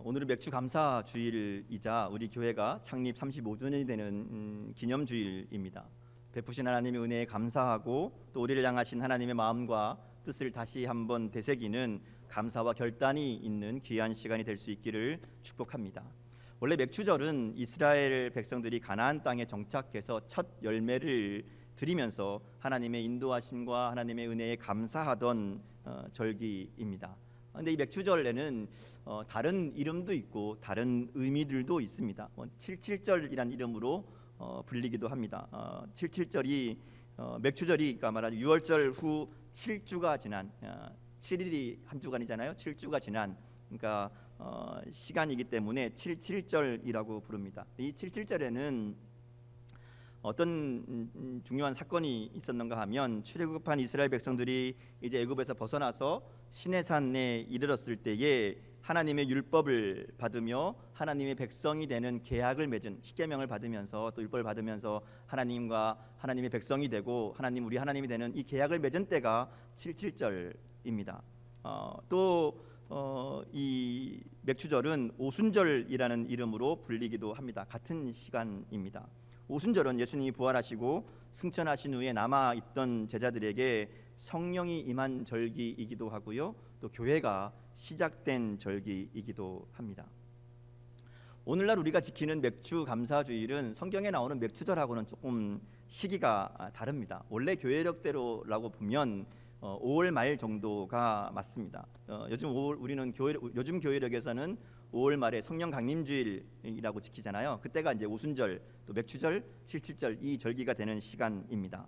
오늘은 맥주 감사 주일이자 우리 교회가 창립 35주년이 되는 기념 주일입니다. 베푸신 하나님의 은혜에 감사하고 또 우리를 향하신 하나님의 마음과 뜻을 다시 한번 되새기는 감사와 결단이 있는 귀한 시간이 될 수 있기를 축복합니다. 원래 맥주절은 이스라엘 백성들이 가나안 땅에 정착해서 첫 열매를 드리면서 하나님의 인도하심과 하나님의 은혜에 감사하던 절기입니다. 근데 이 맥주절에는 다른 이름도 있고 다른 의미들도 있습니다. 77절이란 이름으로 불리기도 합니다. 77절이 맥주절이 그러니까 말하자면 6월절 후 7주가 지난 7일이 한 주간이잖아요. 7주가 지난 그러니까 시간이기 때문에 77절이라고 부릅니다. 이 77절에는 어떤 중요한 사건이 있었는가 하면 출애굽한 이스라엘 백성들이 이제 애굽에서 벗어나서 시내산에 이르렀을 때에 하나님의 율법을 받으며 하나님의 백성이 되는 계약을 맺은 십계명을 받으면서 또 율법을 받으면서 하나님과 하나님의 백성이 되고 우리 하나님이 되는 이 계약을 맺은 때가 77절입니다. 이 맥주절은 오순절이라는 이름으로 불리기도 합니다. 같은 시간입니다. 오순절은 예수님이 부활하시고 승천하신 후에 남아있던 제자들에게 성령이 임한 절기이기도 하고요, 또 교회가 시작된 절기이기도 합니다. 오늘날 우리가 지키는 맥주 감사주일은 성경에 나오는 맥주절하고는 조금 시기가 다릅니다. 원래 교회력대로라고 보면 5월 말 정도가 맞습니다. 요즘 교회력에서는 5월 말에 성령 강림주일이라고 지키잖아요. 그때가 이제 오순절, 또 맥주절, 77절 이 절기가 되는 시간입니다.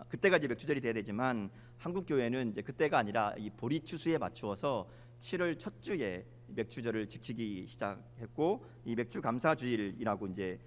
그때가 이제 맥주절이 돼야 되지만 한국 교회는 이제 그때가 아니라 이 보리 추수에 맞추어서 7월 첫 주에 맥주절을 지키기 시작했고 이 맥주 감사주일이라고 이제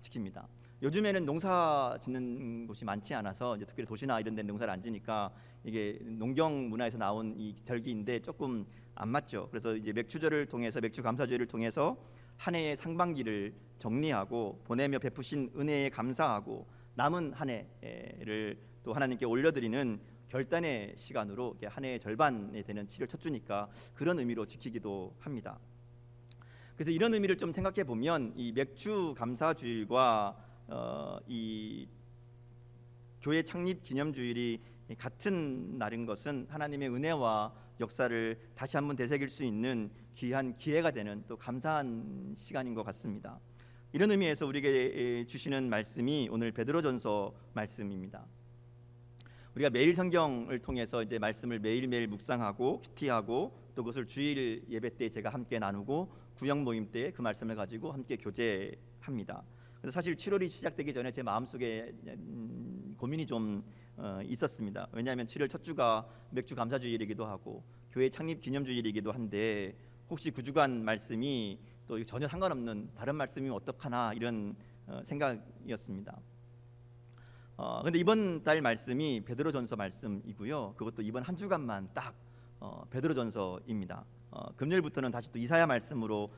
지킵니다. 요즘에는 농사 짓는 곳이 많지 않아서 이제 특별히 도시나 이런 데 농사를 안 지니까 이게 농경 문화에서 나온 이 절기인데 조금 안 맞죠. 그래서 이제 맥주절을 통해서 맥주 감사주일을 통해서 한 해의 상반기를 정리하고 보내며 베푸신 은혜에 감사하고 남은 한 해를 또 하나님께 올려드리는 결단의 시간으로 한 해의 절반이 되는 7월 첫 주니까 그런 의미로 지키기도 합니다. 그래서 이런 의미를 좀 생각해 보면 이 맥주 감사주일과 이 교회 창립 기념주일이 같은 날인 것은 하나님의 은혜와 역사를 다시 한번 되새길 수 있는 귀한 기회가 되는 또 감사한 시간인 것 같습니다. 이런 의미에서 우리에게 주시는 말씀이 오늘 베드로전서 말씀입니다. 우리가 매일 성경을 통해서 이제 말씀을 매일매일 묵상하고 큐티하고 또 그것을 주일 예배 때 제가 함께 나누고 구역 모임 때 그 말씀을 가지고 함께 교제합니다. 그래서 사실 7월이 시작되기 전에 제 마음속에 고민이 좀 있었습니다. 왜냐하면 7월 첫 주가 맥주 감사주일이기도 하고 교회 창립 기념주일이기도 한데 혹시 그 주간 말씀이 또 전혀 상관없는 다른 말씀이면 어떡하나 이런 생각이었습니다. 근데 이번 달 말씀이 베드로전서 말씀이고요. 그것도 이번 한 주간만 딱 베드로전서입니다. 금요일부터는 다시 또 이사야 말씀으로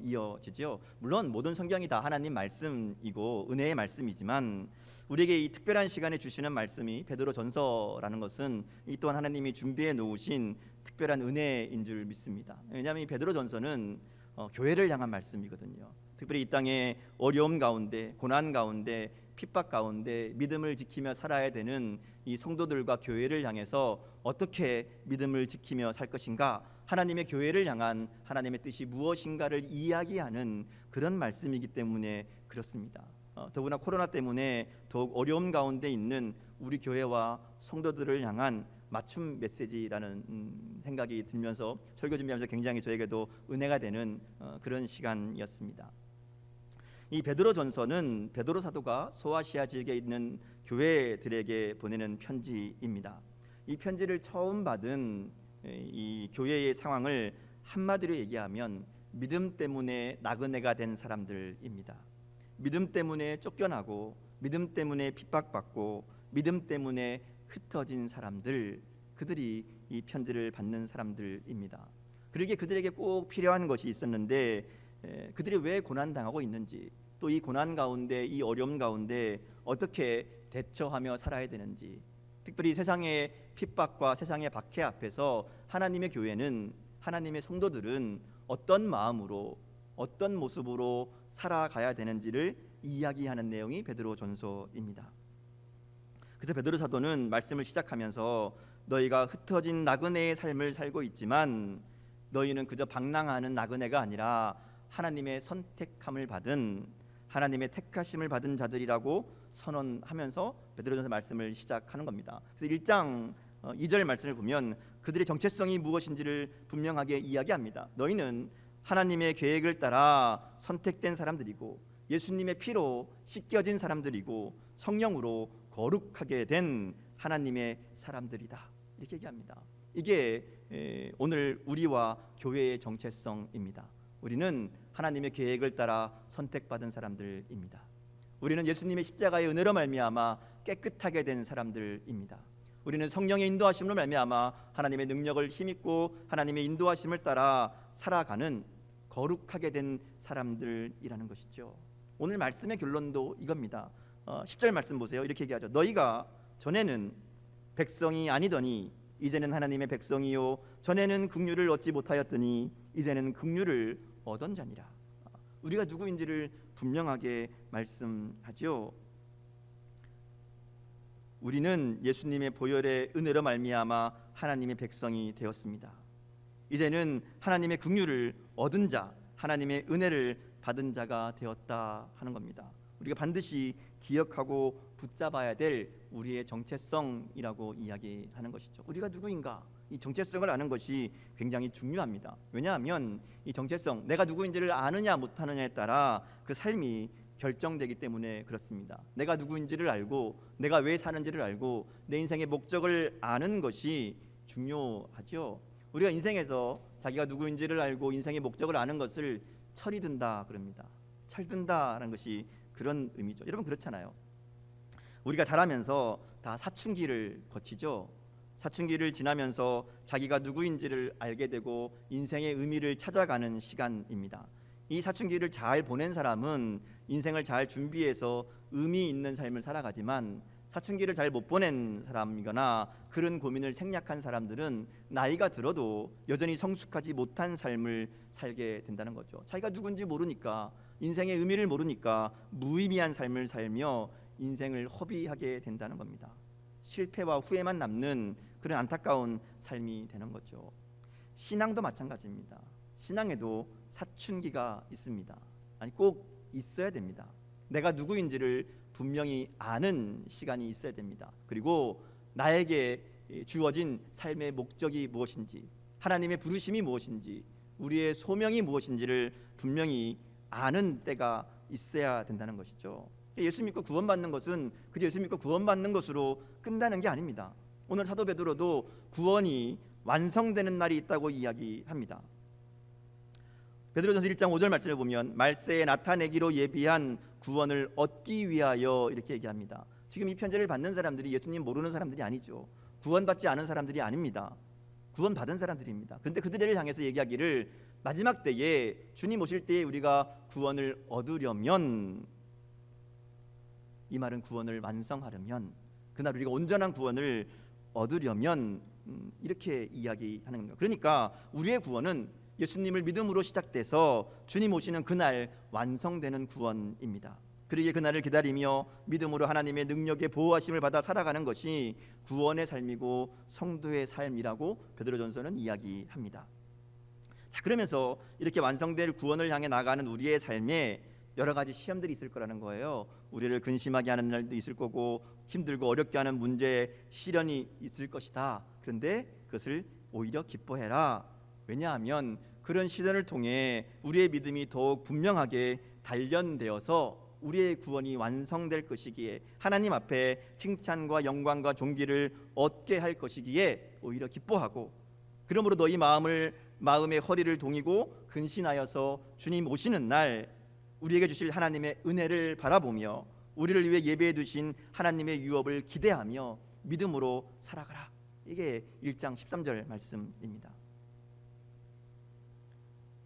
이어지죠. 물론 모든 성경이 다 하나님 말씀이고 은혜의 말씀이지만 우리에게 이 특별한 시간에 주시는 말씀이 베드로전서라는 것은 이 또한 하나님이 준비해 놓으신 특별한 은혜인 줄 믿습니다. 왜냐하면 이 베드로전서는 교회를 향한 말씀이거든요. 특별히 이 땅의 어려움 가운데, 고난 가운데, 핍박 가운데 믿음을 지키며 살아야 되는 이 성도들과 교회를 향해서 어떻게 믿음을 지키며 살 것인가, 하나님의 교회를 향한 하나님의 뜻이 무엇인가를 이야기하는 그런 말씀이기 때문에 그렇습니다. 더구나 코로나 때문에 더욱 어려움 가운데 있는 우리 교회와 성도들을 향한 맞춤 메시지라는 생각이 들면서 설교 준비하면서 굉장히 저에게도 은혜가 되는 그런 시간이었습니다. 이 베드로전서는 베드로 사도가 소아시아 지역에 있는 교회들에게 보내는 편지입니다. 이 편지를 처음 받은 이 교회의 상황을 한마디로 얘기하면 믿음 때문에 나그네가 된 사람들입니다. 믿음 때문에 쫓겨나고 믿음 때문에 핍박받고 믿음 때문에 흩어진 사람들, 그들이 이 편지를 받는 사람들입니다. 그러기에 그들에게 꼭 필요한 것이 있었는데 그들이 왜 고난당하고 있는지, 또 이 고난 가운데 이 어려움 가운데 어떻게 대처하며 살아야 되는지, 특별히 세상의 핍박과 세상의 박해 앞에서 하나님의 교회는, 하나님의 성도들은 어떤 마음으로 어떤 모습으로 살아가야 되는지를 이야기하는 내용이 베드로전서입니다. 그래서 베드로 사도는 말씀을 시작하면서 너희가 흩어진 나그네의 삶을 살고 있지만 너희는 그저 방랑하는 나그네가 아니라 하나님의 선택함을 받은 하나님의 택하심을 받은 자들이라고 선언하면서 베드로전서 말씀을 시작하는 겁니다. 그래서 1장 2절 말씀을 보면 그들의 정체성이 무엇인지를 분명하게 이야기합니다. 너희는 하나님의 계획을 따라 선택된 사람들이고 예수님의 피로 씻겨진 사람들이고 성령으로 거룩하게 된 하나님의 사람들이다. 이렇게 얘기합니다. 이게 오늘 우리와 교회의 정체성입니다. 우리는 하나님의 계획을 따라 선택받은 사람들입니다. 우리는 예수님의 십자가의 은혜로 말미암아 깨끗하게 된 사람들입니다. 우리는 성령의 인도하심으로 말미암아 하나님의 능력을 힘입고 하나님의 인도하심을 따라 살아가는 거룩하게 된 사람들이라는 것이죠. 오늘 말씀의 결론도 이겁니다. 10절 말씀 보세요. 이렇게 얘기하죠. 너희가 전에는 백성이 아니더니 이제는 하나님의 백성이요 전에는 긍휼을 얻지 못하였더니 이제는 긍휼을 얻은 자니라. 우리가 누구인지를 분명하게 말씀하죠. 우리는 예수님의 보혈의 은혜로 말미암아 하나님의 백성이 되었습니다. 이제는 하나님의 긍휼을 얻은 자, 하나님의 은혜를 받은 자가 되었다 하는 겁니다. 우리가 반드시 기억하고 붙잡아야 될 우리의 정체성이라고 이야기하는 것이죠. 우리가 누구인가? 이 정체성을 아는 것이 굉장히 중요합니다. 왜냐하면 이 정체성, 내가 누구인지를 아느냐 못하느냐에 따라 그 삶이 결정되기 때문에 그렇습니다. 내가 누구인지를 알고 내가 왜 사는지를 알고 내 인생의 목적을 아는 것이 중요하죠. 우리가 인생에서 자기가 누구인지를 알고 인생의 목적을 아는 것을 철이 든다 그럽니다. 철든다라는 것이 그런 의미죠. 여러분 그렇잖아요. 우리가 자라면서 다 사춘기를 거치죠. 사춘기를 지나면서 자기가 누구인지를 알게 되고 인생의 의미를 찾아가는 시간입니다. 이 사춘기를 잘 보낸 사람은 인생을 잘 준비해서 의미 있는 삶을 살아가지만 사춘기를 잘 못 보낸 사람이거나 그런 고민을 생략한 사람들은 나이가 들어도 여전히 성숙하지 못한 삶을 살게 된다는 거죠. 자기가 누군지 모르니까 인생의 의미를 모르니까 무의미한 삶을 살며 인생을 허비하게 된다는 겁니다. 실패와 후회만 남는 그런 안타까운 삶이 되는 거죠. 신앙도 마찬가지입니다. 신앙에도 사춘기가 있습니다. 아니 꼭 있어야 됩니다. 내가 누구인지를 분명히 아는 시간이 있어야 됩니다. 그리고 나에게 주어진 삶의 목적이 무엇인지, 하나님의 부르심이 무엇인지, 우리의 소명이 무엇인지를 분명히 아는 때가 있어야 된다는 것이죠. 예수 믿고 구원받는 것은 그저 예수 믿고 구원받는 것으로 끝나는 게 아닙니다. 오늘 사도 베드로도 구원이 완성되는 날이 있다고 이야기합니다. 베드로전서 1장 5절 말씀을 보면 말세에 나타내기로 예비한 구원을 얻기 위하여 이렇게 얘기합니다. 지금 이 편지를 받는 사람들이 예수님 모르는 사람들이 아니죠. 구원받지 않은 사람들이 아닙니다. 구원받은 사람들입니다. 그런데 그들을 향해서 얘기하기를 마지막 때에 주님 오실 때에 우리가 구원을 얻으려면, 이 말은 구원을 완성하려면, 그날 우리가 온전한 구원을 얻으려면 이렇게 이야기하는 겁니다. 그러니까 우리의 구원은 예수님을 믿음으로 시작돼서 주님 오시는 그날 완성되는 구원입니다. 그러기에 그날을 기다리며 믿음으로 하나님의 능력의 보호하심을 받아 살아가는 것이 구원의 삶이고 성도의 삶이라고 베드로전서는 이야기합니다. 자, 그러면서 이렇게 완성될 구원을 향해 나가는 우리의 삶에 여러 가지 시험들이 있을 거라는 거예요. 우리를 근심하게 하는 날도 있을 거고 힘들고 어렵게 하는 문제, 시련이 있을 것이다. 그런데 그것을 오히려 기뻐해라. 왜냐하면 그런 시련을 통해 우리의 믿음이 더욱 분명하게 단련되어서 우리의 구원이 완성될 것이기에, 하나님 앞에 칭찬과 영광과 존귀를 얻게 할 것이기에 오히려 기뻐하고, 그러므로 너희 마음의 허리를 동이고 근신하여서 주님 오시는 날 우리에게 주실 하나님의 은혜를 바라보며 우리를 위해 예배해 두신 하나님의 유업을 기대하며 믿음으로 살아가라. 이게 1장 13절 말씀입니다.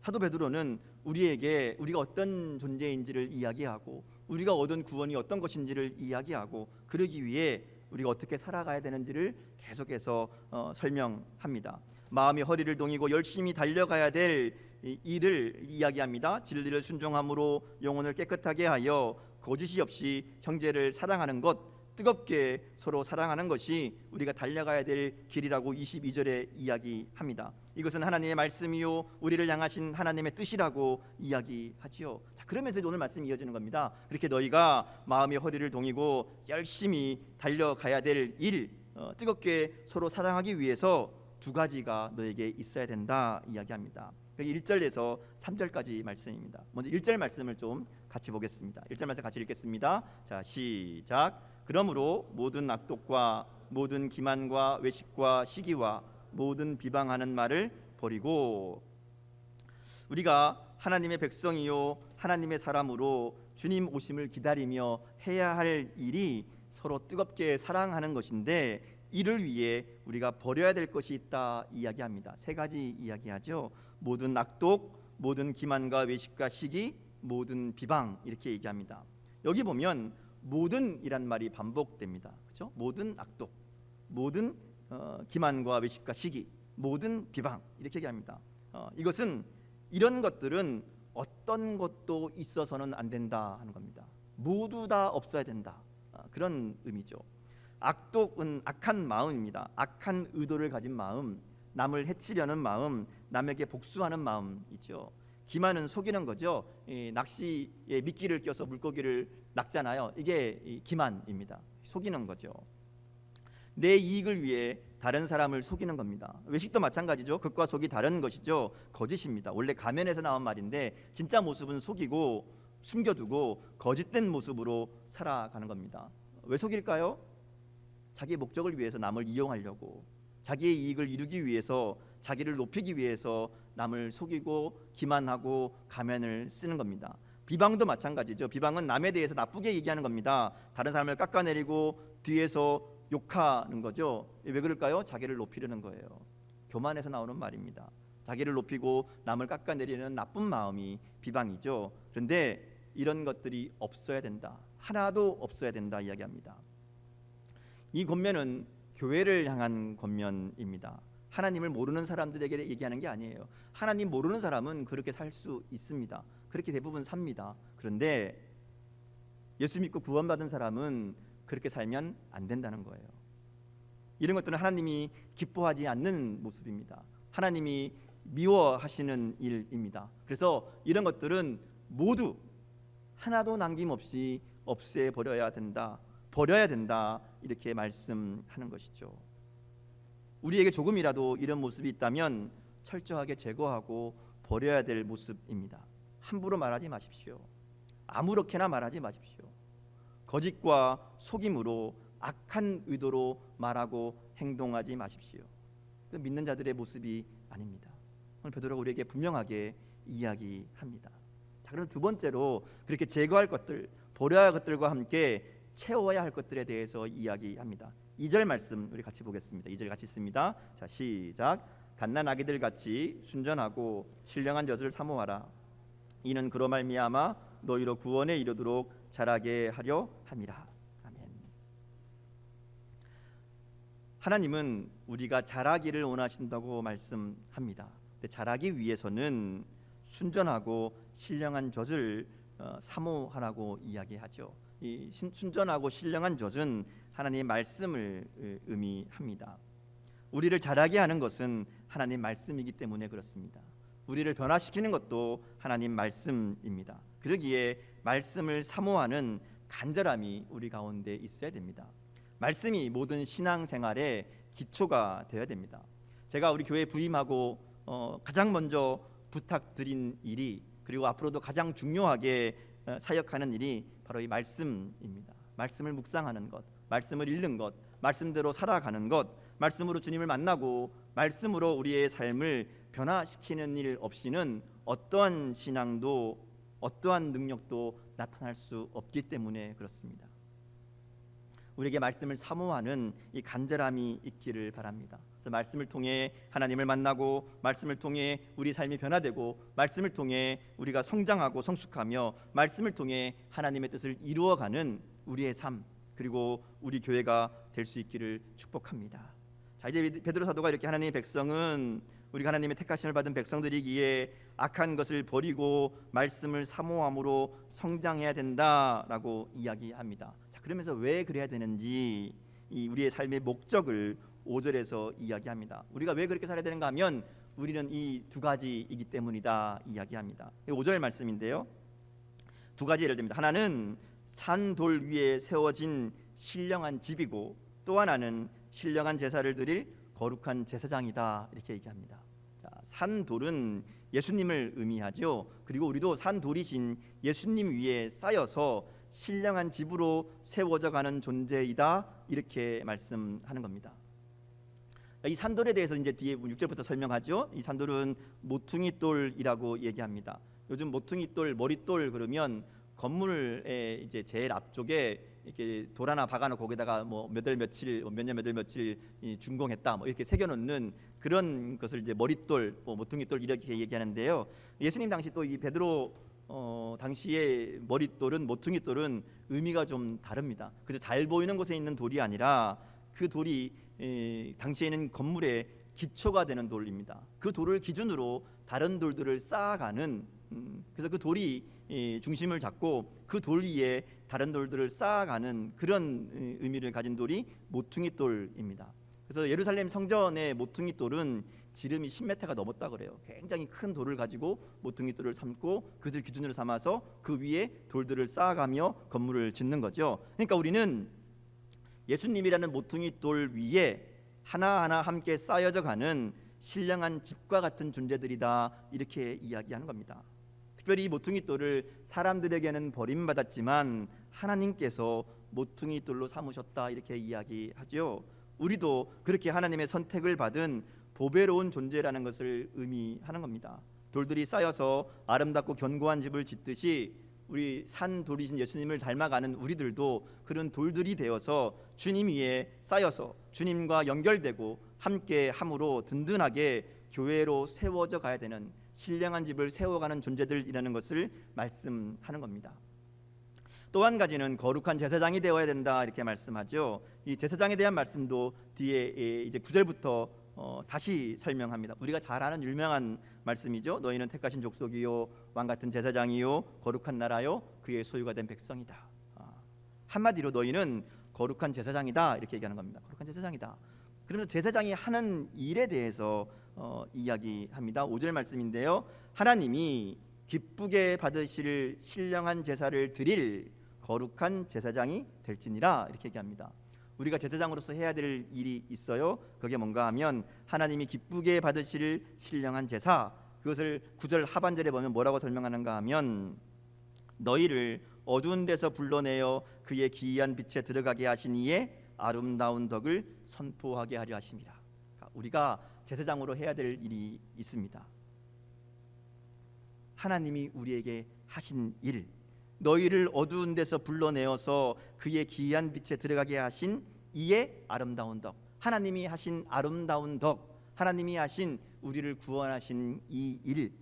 사도 베드로는 우리에게 우리가 어떤 존재인지를 이야기하고 우리가 얻은 구원이 어떤 것인지를 이야기하고 그러기 위해 우리가 어떻게 살아가야 되는지를 계속해서 설명합니다. 마음이 허리를 동이고 열심히 달려가야 될 일을 이야기합니다. 진리를 순종함으로 영혼을 깨끗하게 하여 거짓이 없이 형제를 사랑하는 것, 뜨겁게 서로 사랑하는 것이 우리가 달려가야 될 길이라고 22절에 이야기합니다. 이것은 하나님의 말씀이요 우리를 향하신 하나님의 뜻이라고 이야기하지요. 자, 그러면서 오늘 말씀이 이어지는 겁니다. 그렇게 너희가 마음의 허리를 동이고 열심히 달려가야 될 일, 뜨겁게 서로 사랑하기 위해서 두 가지가 너에게 있어야 된다 이야기합니다. 1절에서 3절까지 말씀입니다. 먼저 1절 말씀을 좀 같이 보겠습니다. 1절 말씀 같이 읽겠습니다. 자, 시작. 그러므로 모든 악독과 모든 기만과 외식과 시기와 모든 비방하는 말을 버리고, 우리가 하나님의 백성이요 하나님의 사람으로 주님 오심을 기다리며 해야 할 일이 서로 뜨겁게 사랑하는 것인데, 이를 위해 우리가 버려야 될 것이 있다 이야기합니다. 세 가지 이야기하죠. 모든 악독, 모든 기만과 외식과 시기, 모든 비방, 이렇게 얘기합니다. 여기 보면 모든이란 말이 반복됩니다. 그렇죠? 모든 악독, 모든 기만과 외식과 시기, 모든 비방, 이렇게 얘기합니다. 이것은 이런 것들은 어떤 것도 있어서는 안 된다 하는 겁니다. 모두 다 없어야 된다, 그런 의미죠. 악독은 악한 마음입니다. 악한 의도를 가진 마음, 남을 해치려는 마음, 남에게 복수하는 마음이죠. 기만은 속이는 거죠. 낚시에 미끼를 껴서 물고기를 낚잖아요. 이게 기만입니다. 속이는 거죠. 내 이익을 위해 다른 사람을 속이는 겁니다. 외식도 마찬가지죠. 겉과 속이 다른 것이죠. 거짓입니다. 원래 가면에서 나온 말인데 진짜 모습은 속이고 숨겨두고 거짓된 모습으로 살아가는 겁니다. 왜 속일까요? 자기의 목적을 위해서 남을 이용하려고, 자기의 이익을 이루기 위해서, 자기를 높이기 위해서 남을 속이고 기만하고 가면을 쓰는 겁니다. 비방도 마찬가지죠. 비방은 남에 대해서 나쁘게 얘기하는 겁니다. 다른 사람을 깎아내리고 뒤에서 욕하는 거죠. 왜 그럴까요? 자기를 높이려는 거예요. 교만에서 나오는 말입니다. 자기를 높이고 남을 깎아내리는 나쁜 마음이 비방이죠. 그런데 이런 것들이 없어야 된다, 하나도 없어야 된다 이야기합니다. 이 권면은 교회를 향한 권면입니다. 하나님을 모르는 사람들에게 얘기하는 게 아니에요. 하나님 모르는 사람은 그렇게 살 수 있습니다. 그렇게 대부분 삽니다. 그런데 예수 믿고 구원받은 사람은 그렇게 살면 안 된다는 거예요. 이런 것들은 하나님이 기뻐하지 않는 모습입니다. 하나님이 미워하시는 일입니다. 그래서 이런 것들은 모두 하나도 남김없이 없애버려야 된다, 버려야 된다, 이렇게 말씀하는 것이죠. 우리에게 조금이라도 이런 모습이 있다면 철저하게 제거하고 버려야 될 모습입니다. 함부로 말하지 마십시오. 아무렇게나 말하지 마십시오. 거짓과 속임으로 악한 의도로 말하고 행동하지 마십시오. 믿는 자들의 모습이 아닙니다. 오늘 베드로가 우리에게 분명하게 이야기합니다. 자, 그럼 두 번째로 그렇게 제거할 것들, 버려야 할 것들과 함께 채워야 할 것들에 대해서 이야기합니다. 2절 말씀 우리 같이 보겠습니다. 2절 같이 읽습니다. 자, 시작. 갓난 아기들 같이 순전하고 신령한 젖을 사모하라. 이는 그로 말미암아 너희로 구원에 이르도록 자라게 하려 함이라. 아멘. 하나님은 우리가 자라기를 원하신다고 말씀합니다. 근데 자라기 위해서는 순전하고 신령한 젖을 사모하라고 이야기하죠. 이 순전하고 신령한 젖은 하나님의 말씀을 의미합니다. 우리를 자라게 하는 것은 하나님 말씀이기 때문에 그렇습니다. 우리를 변화시키는 것도 하나님 말씀입니다. 그러기에 말씀을 사모하는 간절함이 우리 가운데 있어야 됩니다. 말씀이 모든 신앙생활의 기초가 되어야 됩니다. 제가 우리 교회 부임하고 가장 먼저 부탁드린 일이, 그리고 앞으로도 가장 중요하게 사역하는 일이 바로 이 말씀입니다. 말씀을 묵상하는 것, 말씀을 읽는 것, 말씀대로 살아가는 것, 말씀으로 주님을 만나고 말씀으로 우리의 삶을 변화시키는 일 없이는 어떠한 신앙도 어떠한 능력도 나타날 수 없기 때문에 그렇습니다. 우리에게 말씀을 사모하는 이 간절함이 있기를 바랍니다. 그래서 말씀을 통해 하나님을 만나고, 말씀을 통해 우리 삶이 변화되고, 말씀을 통해 우리가 성장하고 성숙하며, 말씀을 통해 하나님의 뜻을 이루어가는 우리의 삶, 그리고 우리 교회가 될 수 있기를 축복합니다. 자, 이제 베드로 사도가 이렇게 하나님의 백성은 우리가 하나님의 택하심을 받은 백성들이기에 악한 것을 버리고 말씀을 사모함으로 성장해야 된다라고 이야기합니다. 자, 그러면서 왜 그래야 되는지 이 우리의 삶의 목적을 5절에서 이야기합니다. 우리가 왜 그렇게 살아야 되는가 하면 우리는 이 두 가지이기 때문이다 이야기합니다. 5절 말씀인데요. 두 가지 예를 듭니다. 하나는 산돌 위에 세워진 신령한 집이고 또 하나는 신령한 제사를 드릴 거룩한 제사장이다 이렇게 얘기합니다. 자, 산돌은 예수님을 의미하죠. 그리고 우리도 산돌이신 예수님 위에 쌓여서 신령한 집으로 세워져 가는 존재이다 이렇게 말씀하는 겁니다. 이 산돌에 대해서 이제 뒤에 6절부터 설명하죠. 이 산돌은 모퉁이돌이라고 얘기합니다. 요즘 모퉁이돌, 머릿돌 그러면 건물의 이제 제일 앞쪽에 이렇게 돌 하나 박아놓고 거기다가 뭐 몇 월 며칠, 몇 년 몇 월 며칠 준공했다, 뭐 이렇게 새겨놓는 그런 것을 이제 머릿돌, 모퉁이돌 이렇게 얘기하는데요. 예수님 당시 또 이 베드로 당시의 머릿돌은 모퉁이돌은 의미가 좀 다릅니다. 그래서 잘 보이는 곳에 있는 돌이 아니라 그 돌이 당시에는 건물의 기초가 되는 돌입니다. 그 돌을 기준으로 다른 돌들을 쌓아가는 그래서 그 돌이 중심을 잡고 그 돌 위에 다른 돌들을 쌓아가는 그런 의미를 가진 돌이 모퉁이돌입니다. 그래서 예루살렘 성전의 모퉁이돌은 지름이 10m가 넘었다 그래요. 굉장히 큰 돌을 가지고 모퉁이돌을 삼고 그들 기준으로 삼아서 그 위에 돌들을 쌓아가며 건물을 짓는 거죠. 그러니까 우리는 예수님이라는 모퉁이돌 위에 하나하나 함께 쌓여져 가는 신령한 집과 같은 존재들이다 이렇게 이야기하는 겁니다. 특별히 이 모퉁이돌을 사람들에게는 버림받았지만 하나님께서 모퉁이돌로 삼으셨다 이렇게 이야기하죠. 우리도 그렇게 하나님의 선택을 받은 보배로운 존재라는 것을 의미하는 겁니다. 돌들이 쌓여서 아름답고 견고한 집을 짓듯이 우리 산돌이신 예수님을 닮아가는 우리들도 그런 돌들이 되어서 주님 위에 쌓여서 주님과 연결되고 함께 함으로 든든하게 교회로 세워져 가야 되는 신령한 집을 세워가는 존재들이라는 것을 말씀하는 겁니다. 또 한 가지는 거룩한 제사장이 되어야 된다 이렇게 말씀하죠. 이 제사장에 대한 말씀도 뒤에 이제 9절부터 다시 설명합니다. 우리가 잘 아는 유명한 말씀이죠. 너희는 택하신 족속이요 왕 같은 제사장이요 거룩한 나라요 그의 소유가 된 백성이다. 한마디로 너희는 거룩한 제사장이다 이렇게 얘기하는 겁니다. 거룩한 제사장이다. 그러면서 제사장이 하는 일에 대해서 이야기합니다. 5절 말씀인데요. 하나님이 기쁘게 받으실 신령한 제사를 드릴 거룩한 제사장이 될지니라 이렇게 얘기합니다. 우리가 제사장으로서 해야 될 일이 있어요. 그게 뭔가 하면 하나님이 기쁘게 받으실 신령한 제사, 그것을 9절 하반절에 보면 뭐라고 설명하는가 하면 너희를 어두운 데서 불러내어 그의 기이한 빛에 들어가게 하신 이의 아름다운 덕을 선포하게 하려 하심이라. 그러니까 우리가 제사장으로 해야 될 일이 있습니다. 하나님이 우리에게 하신 일, 너희를 어두운 데서 불러내어서 그의 기이한 빛에 들어가게 하신 이의 아름다운 덕, 하나님이 하신 아름다운 덕, 하나님이 하신 우리를 구원하신 이 일,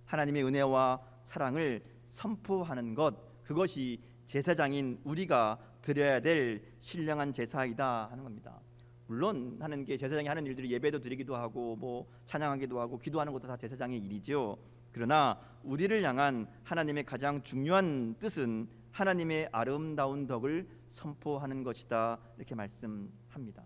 하나님의 은혜와 사랑을 선포하는 것, 그것이 제사장인 우리가 드려야 될 신령한 제사이다 하는 겁니다. 물론 하는 게 제사장이 하는 일들이 예배도 드리기도 하고 뭐 찬양하기도 하고 기도하는 것도 다 제사장의 일이죠. 그러나 우리를 향한 하나님의 가장 중요한 뜻은 하나님의 아름다운 덕을 선포하는 것이다 이렇게 말씀합니다.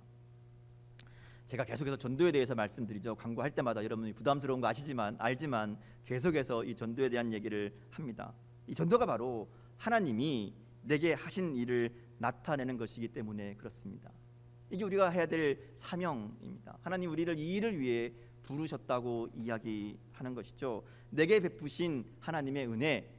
제가 계속해서 전도에 대해서 말씀드리죠. 광고할 때마다 여러분이 부담스러운 거 알지만 계속해서 이 전도에 대한 얘기를 합니다. 이 전도가 바로 하나님이 내게 하신 일을 나타내는 것이기 때문에 그렇습니다. 이게 우리가 해야 될 사명입니다. 하나님 우리를 이 일을 위해 부르셨다고 이야기하는 것이죠. 내게 베푸신 하나님의 은혜,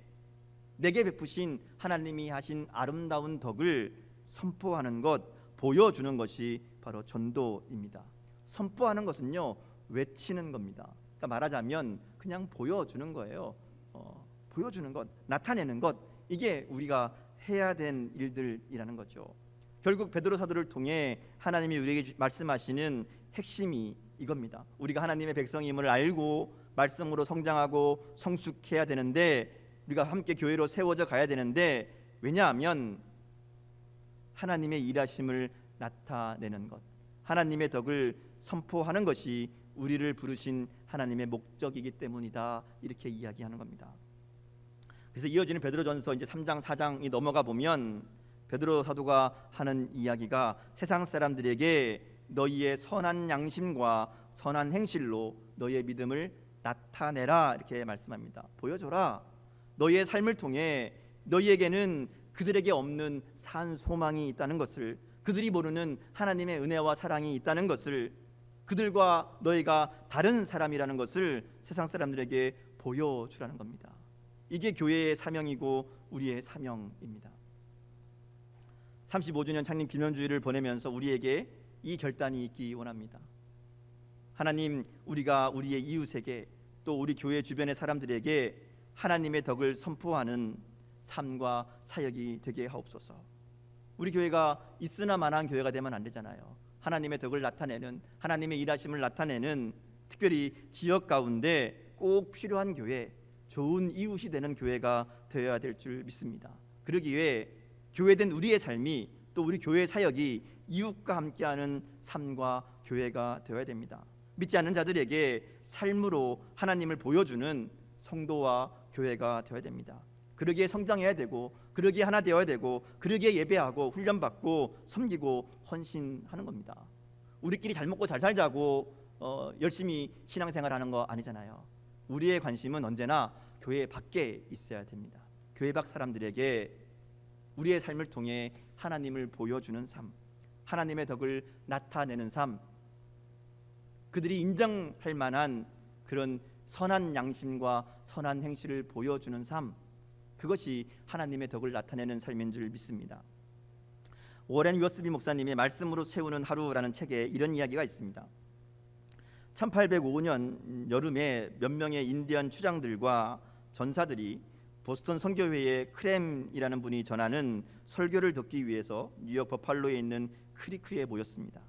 내게 베푸신 하나님이 하신 아름다운 덕을 선포하는 것, 보여주는 것이 바로 전도입니다. 선포하는 것은요, 외치는 겁니다. 그러니까 말하자면 그냥 보여주는 거예요. 보여주는 것, 나타내는 것, 이게 우리가 해야 된 일들이라는 거죠. 결국 베드로 사도를 통해 하나님이 우리에게 말씀하시는 핵심이 이겁니다. 우리가 하나님의 백성임을 알고 말씀으로 성장하고 성숙해야 되는데, 우리가 함께 교회로 세워져 가야 되는데, 왜냐하면 하나님의 일하심을 나타내는 것, 하나님의 덕을 선포하는 것이 우리를 부르신 하나님의 목적이기 때문이다. 이렇게 이야기하는 겁니다. 그래서 이어지는 베드로전서 이제 3장 4장이 넘어가 보면 베드로 사도가 하는 이야기가 세상 사람들에게 너희의 선한 양심과 선한 행실로 너희의 믿음을 나타내라 이렇게 말씀합니다. 보여줘라. 너희의 삶을 통해 너희에게는 그들에게 없는 산 소망이 있다는 것을, 그들이 모르는 하나님의 은혜와 사랑이 있다는 것을, 그들과 너희가 다른 사람이라는 것을 세상 사람들에게 보여주라는 겁니다. 이게 교회의 사명이고 우리의 사명입니다. 35주년 창립 기념주의를 보내면서 우리에게 이 결단이 있기 원합니다. 하나님, 우리가 우리의 이웃에게 또 우리 교회 주변의 사람들에게 하나님의 덕을 선포하는 삶과 사역이 되게 하옵소서. 우리 교회가 있으나 마나한 교회가 되면 안 되잖아요. 하나님의 덕을 나타내는, 하나님의 일하심을 나타내는, 특별히 지역 가운데 꼭 필요한 교회, 좋은 이웃이 되는 교회가 되어야 될 줄 믿습니다. 그러기 위해 교회된 우리의 삶이, 또 우리 교회 사역이 이웃과 함께하는 삶과 교회가 되어야 됩니다. 믿지 않는 자들에게 삶으로 하나님을 보여주는 성도와 교회가 되어야 됩니다. 그러기에 성장해야 되고, 그러기에 하나 되어야 되고, 그러기에 예배하고 훈련받고 섬기고 헌신하는 겁니다. 우리끼리 잘 먹고 잘 살자고 열심히 신앙생활하는 거 아니잖아요. 우리의 관심은 언제나 교회 밖에 있어야 됩니다. 교회 밖 사람들에게 우리의 삶을 통해 하나님을 보여주는 삶, 하나님의 덕을 나타내는 삶, 그들이 인정할 만한 그런 선한 양심과 선한 행실을 보여주는 삶, 그것이 하나님의 덕을 나타내는 삶인 줄 믿습니다. 워렌 위어스비 목사님의 말씀으로 채우는 하루라는 책에 이런 이야기가 있습니다. 1805년 여름에 몇 명의 인디언 추장들과 전사들이 보스턴 선교회의 크램이라는 분이 전하는 설교를 듣기 위해서 뉴욕 버팔로에 있는 크리크에 모였습니다.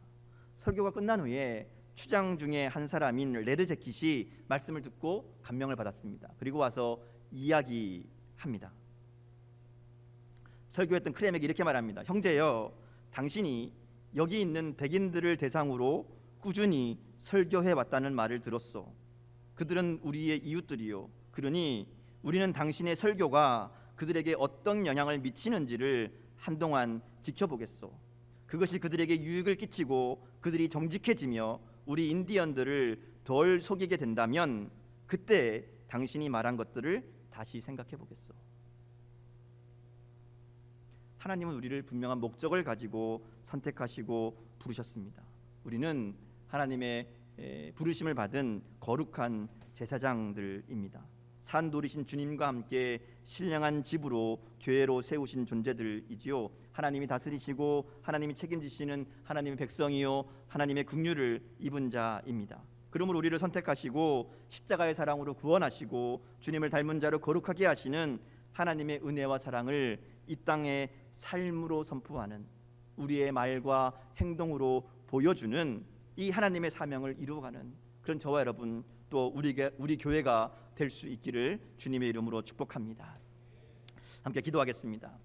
설교가 끝난 후에 추장 중에 한 사람인 레드 재킷이 말씀을 듣고 감명을 받았습니다. 그리고 와서 이야기합니다. 설교했던 크램에게 이렇게 말합니다. 형제여, 당신이 여기 있는 백인들을 대상으로 꾸준히 설교해 왔다는 말을 들었소. 그들은 우리의 이웃들이요. 그러니 우리는 당신의 설교가 그들에게 어떤 영향을 미치는지를 한동안 지켜보겠소. 그것이 그들에게 유익을 끼치고 그들이 정직해지며 우리 인디언들을 덜 속이게 된다면 그때 당신이 말한 것들을 다시 생각해 보겠소. 하나님은 우리를 분명한 목적을 가지고 선택하시고 부르셨습니다. 우리는 하나님의 부르심을 받은 거룩한 제사장들입니다. 산 노리신 주님과 함께 신령한 집으로 교회로 세우신 존재들이지요. 하나님이 다스리시고 하나님이 책임지시는 하나님의 백성이요 하나님의 긍휼을 입은 자입니다. 그러므로 우리를 선택하시고 십자가의 사랑으로 구원하시고 주님을 닮은 자로 거룩하게 하시는 하나님의 은혜와 사랑을 이 땅의 삶으로 선포하는, 우리의 말과 행동으로 보여주는 이 하나님의 사명을 이루어가는 그런 저와 여러분, 또 우리 교회가 될 수 있기를 주님의 이름으로 축복합니다. 함께 기도하겠습니다.